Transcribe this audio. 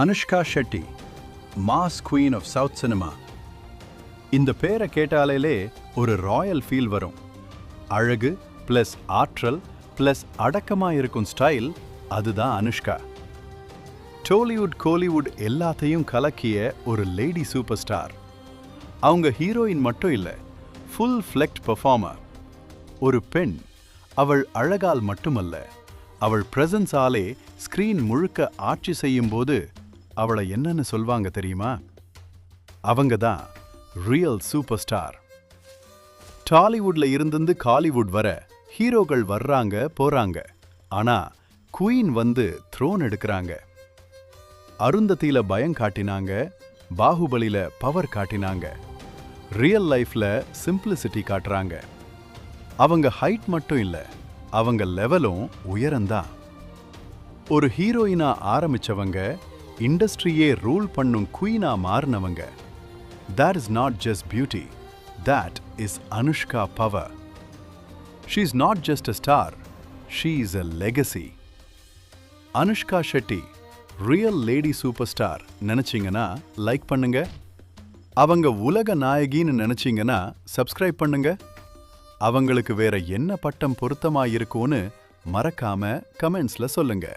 Anushka Shetty, mass queen of south cinema. இந்த பேரை கேட்டாலே ஒரு ராயல் ஃபீல் வரும். அழகு ப்ளஸ் ஆற்றல் ப்ளஸ் அடக்கமா இருக்கும் ஸ்டைல், அதுதான் அனுஷ்கா. டோலிவுட் கோலிவுட் எல்லாத்தையும் கலக்கிய ஒரு லேடி சூப்பர் ஸ்டார். அவங்க ஹீரோயின் மட்டும் இல்லை, ஃபுல் ஃப்ளெக்ட் பெர்ஃபார்மர். ஒரு பெண், அவள் அழகால் மட்டுமல்ல, அவள் பிரசன்ஸாலே ஸ்கிரீன் முழுக்க ஆட்சி செய்யும் போது அவளை என்னன்னு சொல்வாங்க தெரியுமா? அவங்க தான் ரியல் சூப்பர் ஸ்டார். டாலிவுட்ல இருந்து காலிவுட் வர ஹீரோகள் வர்றாங்க போறாங்க, ஆனா குயின் வந்து த்ரோன் எடுக்கிறாங்க. அருந்ததியில பயம் காட்டினாங்க, பாகுபலியில பவர் காட்டினாங்க, ரியல் லைஃப்ல சிம்பிளிசிட்டி காட்டுறாங்க. அவங்க ஹைட் மட்டும் இல்ல, அவங்க லெவலும் உயரம்தான். ஒரு ஹீரோயினா ஆரம்பிச்சவங்க இண்டஸ்ட்ரியே ரூல் பண்ணும் குயினா மாறினவங்க. That is not just beauty, that is Anushka power. She is not just a star, she is a legacy. Anushka Shetty, real lady super star நினைச்சீங்கன்னா லைக் பண்ணுங்க. அவங்க உலக நாயகின்னு நினைச்சீங்கன்னா சப்ஸ்கிரைப் பண்ணுங்க. அவங்களுக்கு வேற என்ன பட்டம் பொருத்தமா இருக்கும்னு மறக்காம கமெண்ட்ஸ்ல சொல்லுங்க.